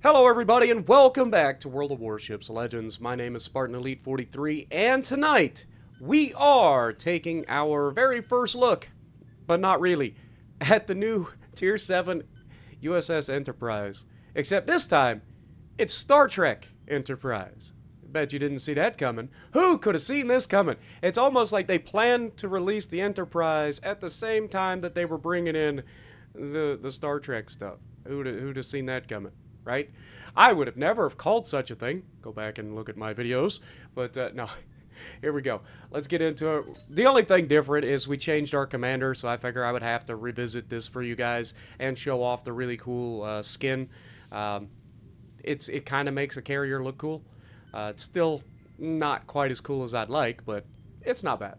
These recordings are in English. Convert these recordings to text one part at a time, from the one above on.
Hello everybody and welcome back to World of Warships Legends. My name is Spartan Elite 43 and tonight we are taking our very first look, but not really, at the new Tier 7 USS Enterprise. Except this time, it's Star Trek Enterprise. Bet you didn't see that coming. Who could have seen this coming? It's almost like they planned to release the Enterprise at the same time that they were bringing in the Star Trek stuff. Who'd have seen that coming? Right? I would have never have called such a thing. Go back and look at my videos. But no, here we go. Let's get into it. The only thing different is we changed our commander, so I figure I would have to revisit this for you guys and show off the really cool skin. It kind of makes a carrier look cool. It's still not quite as cool as I'd like, but it's not bad.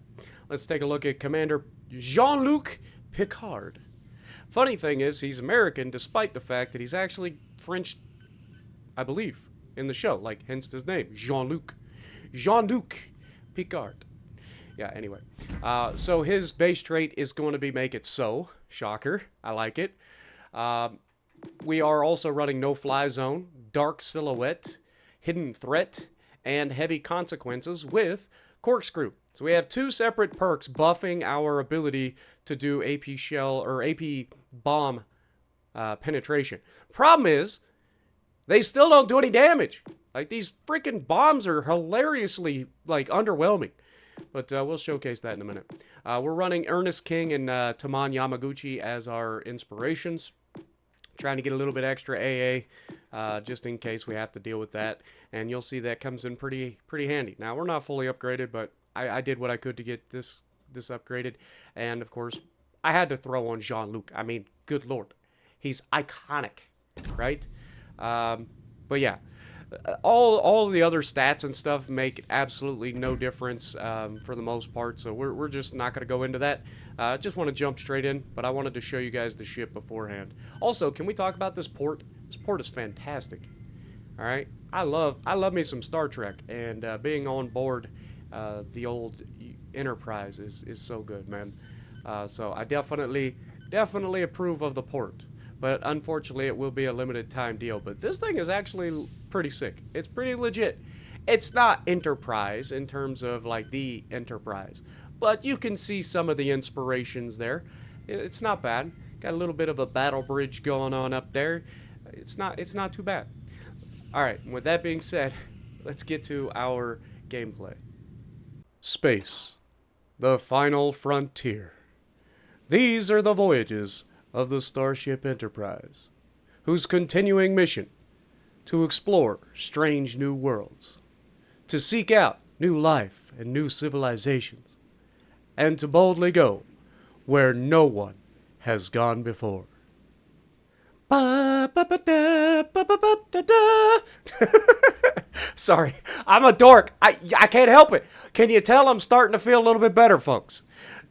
Let's take a look at Commander Jean-Luc Picard. Funny thing is, he's American, despite the fact that he's actually French, I believe, in the show. Like, hence his name, Jean-Luc. Jean-Luc Picard. Yeah, anyway. So his base trait is going to be Make It So. Shocker. I like it. We are also running No Fly Zone, Dark Silhouette, Hidden Threat, and Heavy Consequences with Corkscrew. So we have two separate perks buffing our ability to do AP shell or AP bomb penetration. Problem is, they still don't do any damage. Like, these freaking bombs are hilariously, like, underwhelming. But we'll showcase that in a minute. We're running Ernest King and Taman Yamaguchi as our inspirations. Trying to get a little bit extra AA, just in case we have to deal with that. And you'll see that comes in pretty handy. Now, we're not fully upgraded, but I did what I could to get this upgraded. And, of course, I had to throw on Jean-Luc. I mean, good lord. He's iconic, right? But yeah, all the other stats and stuff make absolutely no difference for the most part. So we're just not going to go into that. Just want to jump straight in, but I wanted to show you guys the ship beforehand. Also, can we talk about this port? This port is fantastic. All right, I love me some Star Trek, and being on board the old Enterprise is so good, man. So I definitely approve of the port. But unfortunately, it will be a limited time deal. But this thing is actually pretty sick. It's pretty legit. It's not Enterprise in terms of like the Enterprise, but you can see some of the inspirations there. It's not bad. Got a little bit of a battle bridge going on up there. It's not too bad. All right. With that being said, let's get to our gameplay. Space, the final frontier. These are the voyages of the Starship Enterprise, whose continuing mission to explore strange new worlds, to seek out new life and new civilizations, and to boldly go where no one has gone before. Sorry, I'm a dork. I can't help it. Can you tell I'm starting to feel a little bit better, folks?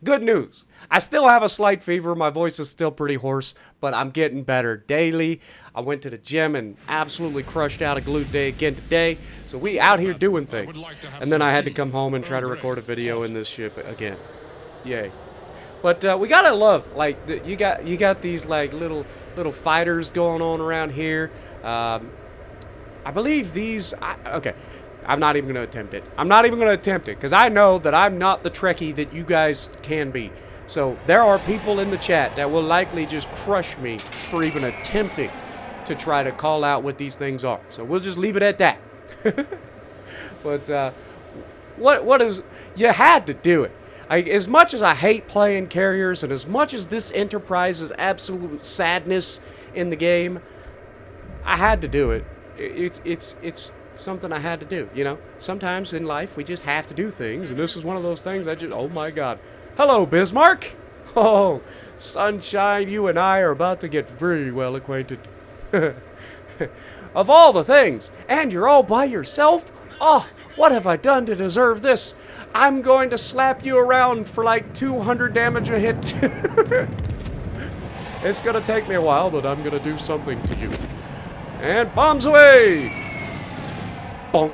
Good news. I still have a slight fever. My voice is still pretty hoarse, but I'm getting better daily. I went to the gym and absolutely crushed out a glute day again today. So we out here doing things. And then I had to come home and try to record a video in this ship again. Yay. But we gotta love, like, you got these like little fighters going on around here. I believe these. Okay. I'm not even going to attempt it. I'm not even going to attempt it because I know that I'm not the Trekkie that you guys can be. So there are people in the chat that will likely just crush me for even attempting to try to call out what these things are. So we'll just leave it at that. But what is... You had to do it. As much as I hate playing carriers and as much as this Enterprise is absolute sadness in the game, I had to do it. It's something I had to do, you know? Sometimes in life we just have to do things, and this is one of those things oh my god. Hello, Bismarck! Oh, sunshine, you and I are about to get very well acquainted. Of all the things, and you're all by yourself? Oh, what have I done to deserve this? I'm going to slap you around for like 200 damage a hit. It's gonna take me a while, but I'm gonna do something to you. And bombs away! Bonk.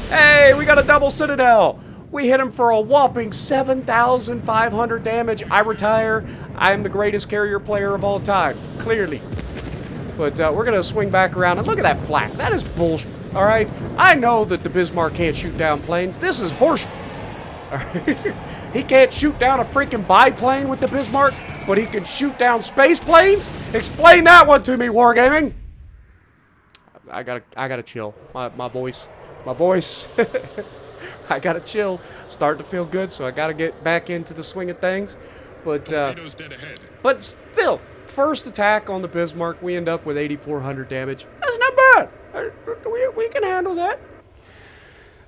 Hey, we got a double Citadel. We hit him for a whopping 7,500 damage. I retire. I am the greatest carrier player of all time. Clearly. But we're going to swing back around, and look at that flak. That is bullshit, all right? I know that the Bismarck can't shoot down planes. This is horseshit. All right? He can't shoot down a freaking biplane with the Bismarck, but he can shoot down space planes? Explain that one to me, Wargaming. I gotta chill. My voice. I gotta chill. Starting to feel good, so I gotta get back into the swing of things. But still, first attack on the Bismarck, we end up with 8,400 damage. That's not bad. We can handle that.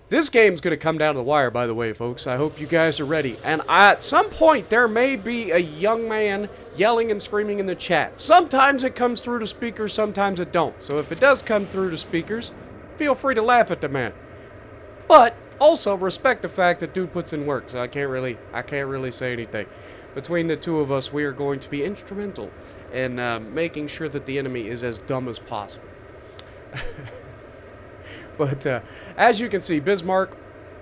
This game's going to come down to the wire, by the way, folks. I hope you guys are ready. And at some point, there may be a young man yelling and screaming in the chat. Sometimes it comes through to speakers, sometimes it don't. So if it does come through to speakers, feel free to laugh at the man. But also respect the fact that dude puts in work, so I can't really say anything. Between the two of us, we are going to be instrumental in making sure that the enemy is as dumb as possible. But as you can see, Bismarck,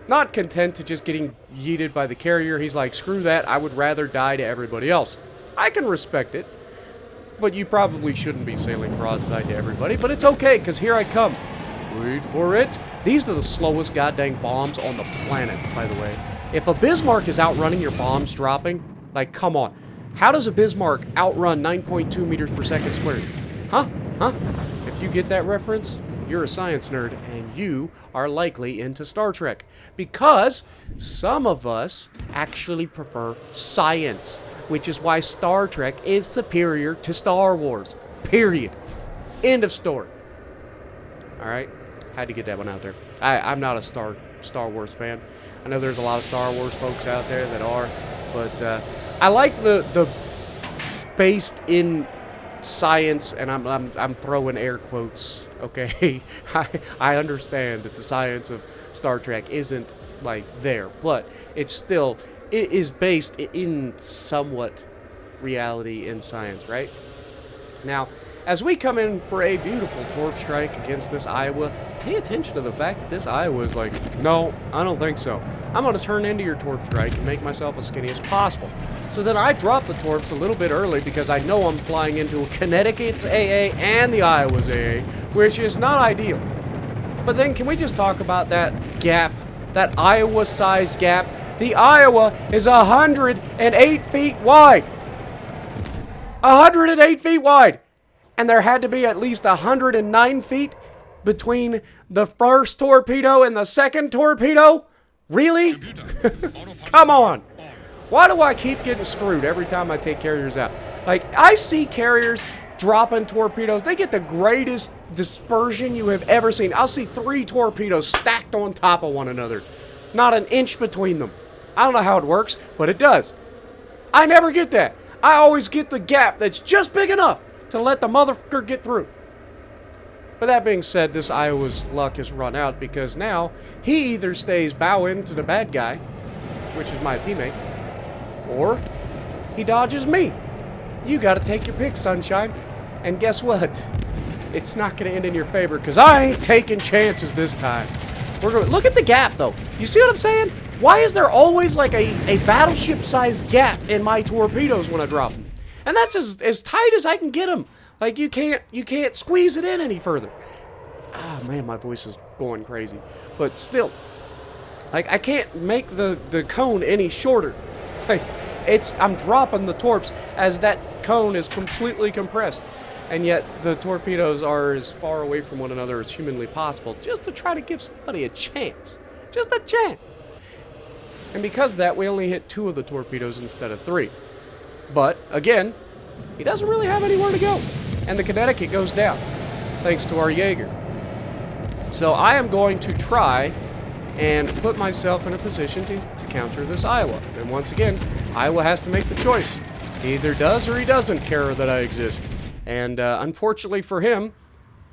not content to just getting yeeted by the carrier, he's like, screw that, I would rather die to everybody else. I can respect it, but you probably shouldn't be sailing broadside to everybody, but it's okay, because here I come. Wait for it. These are the slowest goddamn bombs on the planet, by the way. If a Bismarck is outrunning your bombs dropping, like, come on. How does a Bismarck outrun 9.2 meters per second squared? Huh? If you get that reference, you're a science nerd, and you are likely into Star Trek. Because some of us actually prefer science, which is why Star Trek is superior to Star Wars. Period. End of story. Alright? Had to get that one out there. I'm not a Star Wars fan. I know there's a lot of Star Wars folks out there that are, but I like the based in science, and I'm throwing air quotes, okay? I understand that the science of Star Trek isn't like there, but it is based in somewhat reality in science, right? Now, as we come in for a beautiful torp strike against this Iowa, pay attention to the fact that this Iowa is like, no, I don't think so. I'm going to turn into your torp strike and make myself as skinny as possible. So then I drop the torps a little bit early because I know I'm flying into a Connecticut's AA and the Iowa's AA, which is not ideal. But then can we just talk about that gap, that Iowa-sized gap? The Iowa is 108 feet wide. 108 feet wide. And there had to be at least 109 feet between the first torpedo and the second torpedo? Really? Come on. Why do I keep getting screwed every time I take carriers out? Like, I see carriers dropping torpedoes. They get the greatest dispersion you have ever seen. I'll see 3 torpedoes stacked on top of one another. Not an inch between them. I don't know how it works, but it does. I never get that. I always get the gap that's just big enough to let the motherfucker get through. But that being said, this Iowa's luck has run out because now he either stays bowing to the bad guy, which is my teammate, or he dodges me. You gotta take your pick, sunshine. And guess what? It's not gonna end in your favor because I ain't taking chances this time. We're gonna look at the gap though. You see what I'm saying? Why is there always like a battleship-sized gap in my torpedoes when I drop them? And that's as tight as I can get them. Like, you can't squeeze it in any further. Ah, man, my voice is going crazy. But still, like, I can't make the cone any shorter. Like, I'm dropping the torps as that cone is completely compressed. And yet, the torpedoes are as far away from one another as humanly possible, just to try to give somebody a chance. Just a chance. And because of that, we only hit 2 of the torpedoes instead of 3. But, again, he doesn't really have anywhere to go. And the Connecticut goes down, thanks to our Jaeger. So I am going to try and put myself in a position to counter this Iowa. And once again, Iowa has to make the choice. He either does or he doesn't care that I exist. And unfortunately for him,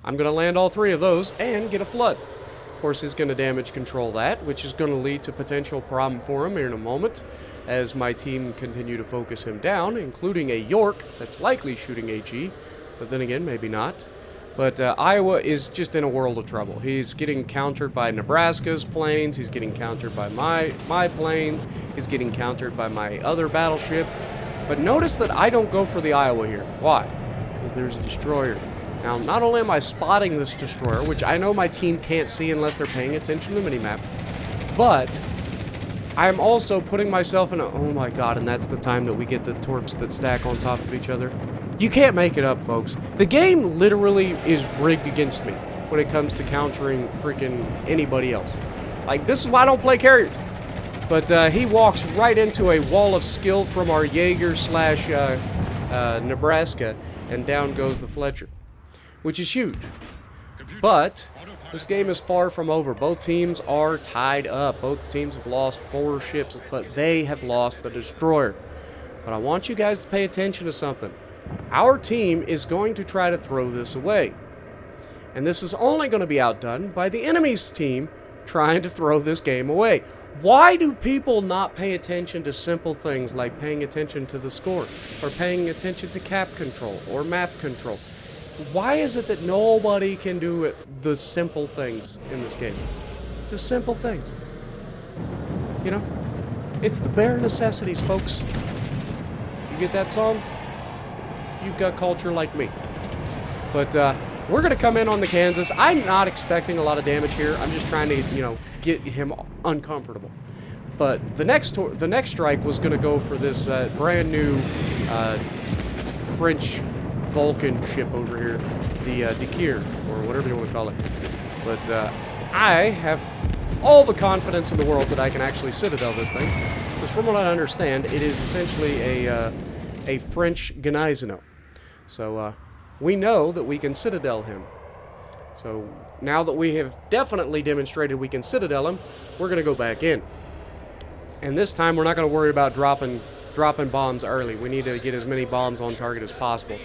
I'm going to land all 3 of those and get a flood. Of course, he's going to damage control that, which is going to lead to potential problem for him here in a moment, as my team continue to focus him down, including a York that's likely shooting AG, but then again, maybe not. But Iowa is just in a world of trouble. He's getting countered by Nebraska's planes, he's getting countered by my planes, he's getting countered by my other battleship. But notice that I don't go for the Iowa here. Why? Because there's a destroyer. Now, not only am I spotting this destroyer, which I know my team can't see unless they're paying attention to the minimap, but I'm also putting myself in a... Oh my god, and that's the time that we get the torps that stack on top of each other. You can't make it up, folks. The game literally is rigged against me when it comes to countering freaking anybody else. Like, this is why I don't play carriers. But he walks right into a wall of skill from our Jaeger slash Nebraska, and down goes the Fletcher, which is huge. But this game is far from over. Both teams are tied up. Both teams have lost 4 ships, but they have lost the destroyer. But I want you guys to pay attention to something. Our team is going to try to throw this away. And this is only going to be outdone by the enemy's team trying to throw this game away. Why do people not pay attention to simple things like paying attention to the score, or paying attention to cap control, or map control? Why is it that nobody can do it, the simple things in this game? The simple things. You know? It's the bare necessities, folks. You get that song? You've got culture like me. But, we're going to come in on the Kansas. I'm not expecting a lot of damage here. I'm just trying to, you know, get him uncomfortable. But the next strike was going to go for this brand new French Vulcan ship over here, the Picard, or whatever you want to call it. But I have all the confidence in the world that I can actually Citadel this thing. Because from what I understand, it is essentially a French Gneisenau. So we know that we can Citadel him. So now that we have definitely demonstrated we can Citadel him, we're going to go back in. And this time we're not going to worry about dropping bombs early. We need to get as many bombs on target as possible.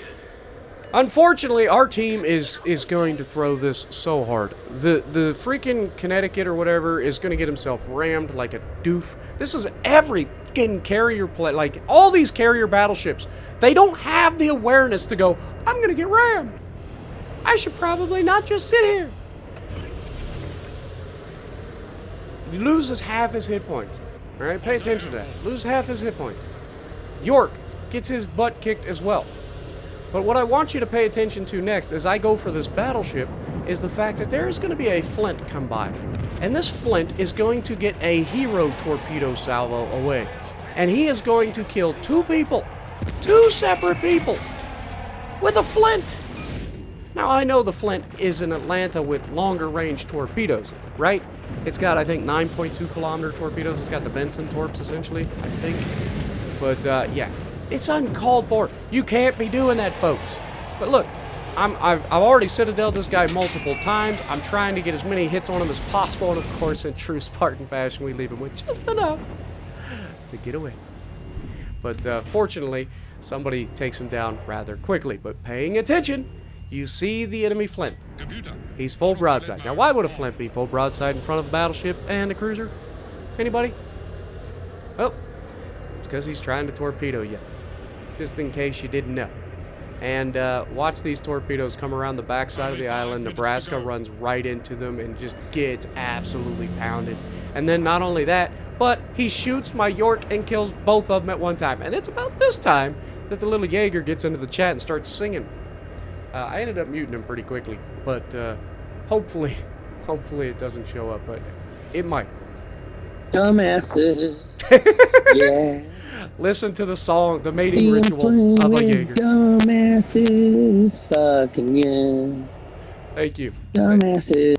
Unfortunately, our team is going to throw this so hard. The freaking Connecticut or whatever is going to get himself rammed like a doof. This is every freaking carrier play. Like, all these carrier battleships, they don't have the awareness to go, I'm going to get rammed. I should probably not just sit here. He loses half his hit points. All right, pay attention to that. Lose half his hit points. York gets his butt kicked as well. But what I want you to pay attention to next as I go for this battleship is the fact that there is going to be a Flint come by. And this Flint is going to get a hero torpedo salvo away. And he is going to kill 2 people. 2 separate people. With a Flint. Now, I know the Flint is an Atlanta with longer range torpedoes, right? It's got, I think, 9.2 kilometer torpedoes. It's got the Benson torps, essentially, I think. But, yeah. It's uncalled for. You can't be doing that, folks. But look, I've already Citadeled this guy multiple times. I'm trying to get as many hits on him as possible, and of course, in true Spartan fashion, we leave him with just enough to get away. But fortunately, somebody takes him down rather quickly. But paying attention, you see the enemy Flint. He's full broadside. Now, why would a Flint be full broadside in front of a battleship and a cruiser? Anybody? Oh, it's because he's trying to torpedo you. Just in case you didn't know. And watch these torpedoes come around the backside of the island. Nebraska runs right into them and just gets absolutely pounded. And then not only that, but he shoots my York and kills both of them at one time. And it's about this time that the little Jaeger gets into the chat and starts singing. I ended up muting him pretty quickly, but hopefully it doesn't show up, but it might. Dumbasses. Yeah. Listen to the song, the mating ritual of a Jaeger. Dumbasses fucking you. Thank you. Dumbasses.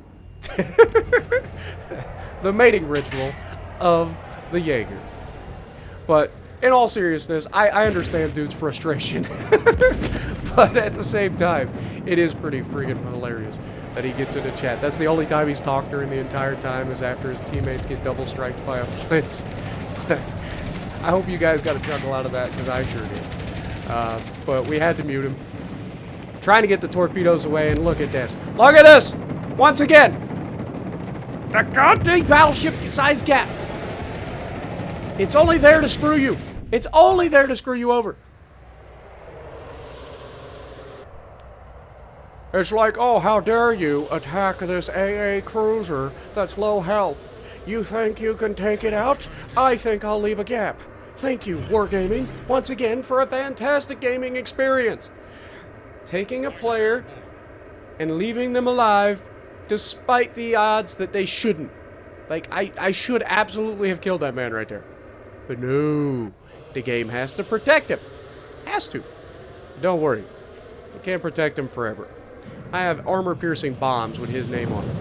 The mating ritual of the Jaeger. But in all seriousness, I understand dude's frustration. But at the same time, it is pretty freaking hilarious that he gets into chat. That's the only time he's talked during the entire time, is after his teammates get double striked by a Flint. But I hope you guys got a chuckle out of that, because I sure did. But we had to mute him. Trying to get the torpedoes away, and look at this. Look at this! Once again! The goddamn battleship size gap! It's only there to screw you. It's only there to screw you over. It's like, oh, how dare you attack this AA cruiser that's low health. You think you can take it out? I think I'll leave a gap. Thank you, Wargaming, once again for a fantastic gaming experience. Taking a player and leaving them alive despite the odds that they shouldn't. Like, I should absolutely have killed that man right there. But no, the game has to protect him. Has to. Don't worry. It can't protect him forever. I have armor-piercing bombs with his name on it.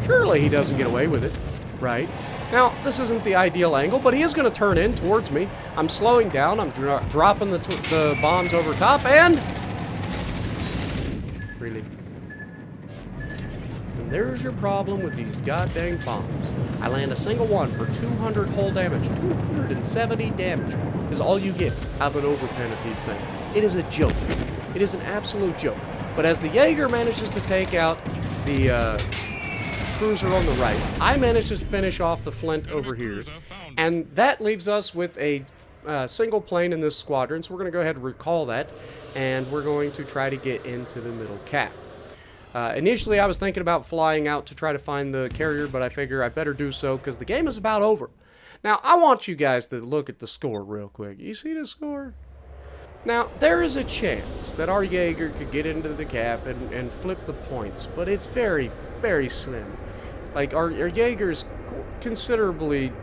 Surely he doesn't get away with it, right? Now, this isn't the ideal angle, but he is going to turn in towards me. I'm slowing down. I'm dropping the bombs over top, and... Really? And there's your problem with these goddamn bombs. I land a single one for 200 hull damage. 270 damage is all you get out of an overpen of these things. It is a joke. It is an absolute joke. But as the Jaeger manages to take out the cruiser on the right, I manage to finish off the Flint over here. And that leaves us with a single plane in this squadron, so we're going to go ahead and recall that, and we're going to try to get into the middle cap. Initially, I was thinking about flying out to try to find the carrier, but I figure I better do so because the game is about over. Now, I want you guys to look at the score real quick. You see the score? Now, there is a chance that our Jaeger could get into the cap and flip the points, but it's very, very slim. Like, our Jaeger's considerably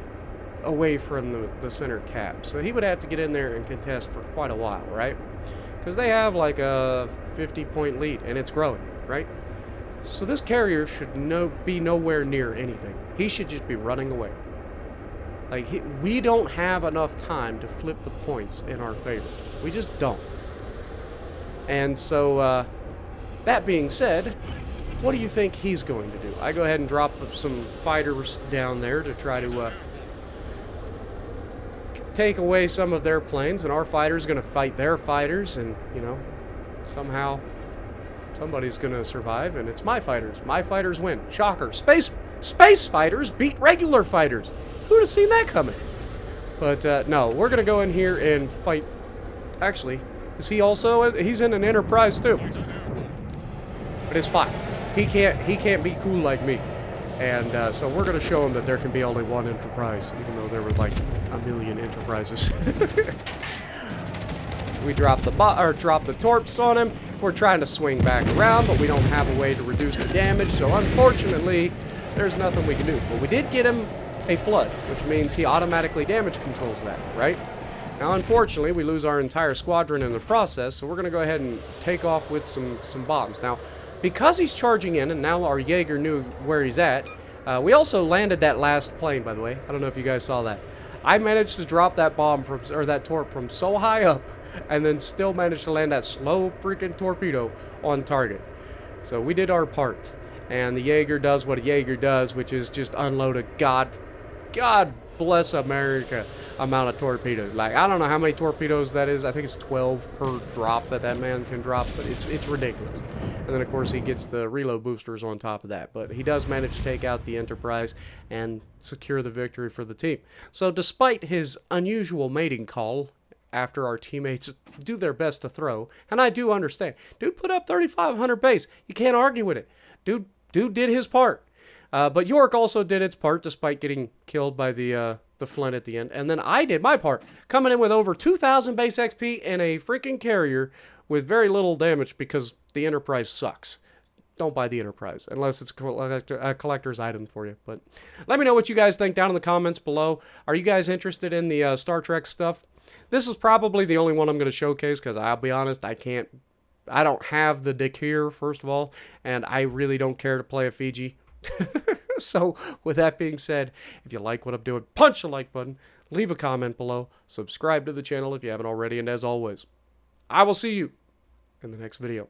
away from the center cap, so he would have to get in there and contest for quite a while, right? Because they have like a 50-point lead, and it's growing, right? So this carrier should be nowhere near anything. He should just be running away. Like, we don't have enough time to flip the points in our favor. We just don't. And so, that being said, what do you think he's going to do? I go ahead and drop some fighters down there to try to take away some of their planes, and our fighters going to fight their fighters, and, you know, somehow somebody's going to survive, and it's my fighters. My fighters win. Shocker. Space fighters beat regular fighters. Who would have seen that coming? But, no, we're going to go in here and fight. Actually, is he also... He's in an Enterprise, too. But it's fine. He can't be cool like me. And so we're going to show him that there can be only one Enterprise, even though there were like a million Enterprises. We drop the torps on him. We're trying to swing back around, but we don't have a way to reduce the damage. So unfortunately, there's nothing we can do. But we did get him a flood, which means he automatically damage controls that, right? Now, unfortunately, we lose our entire squadron in the process, so we're going to go ahead and take off with some bombs. Now, because he's charging in, and now our Jaeger knew where he's at, we also landed that last plane, by the way. I don't know if you guys saw that. I managed to drop that bomb or that torp from so high up, and then still managed to land that slow freaking torpedo on target. So we did our part, and the Jaeger does what a Jaeger does, which is just unload a God bless America amount of torpedoes. Like, I don't know how many torpedoes that is. I think it's 12 per drop that man can drop, but it's ridiculous. And then, of course, he gets the reload boosters on top of that. But he does manage to take out the Enterprise and secure the victory for the team. So despite his unusual mating call after our teammates do their best to throw, and I do understand. Dude put up 3,500 base. You can't argue with it. Dude did his part. But York also did its part despite getting killed by the Flint at the end. And then I did my part, coming in with over 2,000 base XP and a freaking carrier with very little damage because the Enterprise sucks. Don't buy the Enterprise unless it's a collector's item for you. But let me know what you guys think down in the comments below. Are you guys interested in the Star Trek stuff? This is probably the only one I'm going to showcase because I'll be honest, I don't have the deck here, first of all, and I really don't care to play a Fiji. So, with that being said, if you like what I'm doing, punch the like button, leave a comment below, subscribe to the channel if you haven't already, and as always, I will see you in the next video.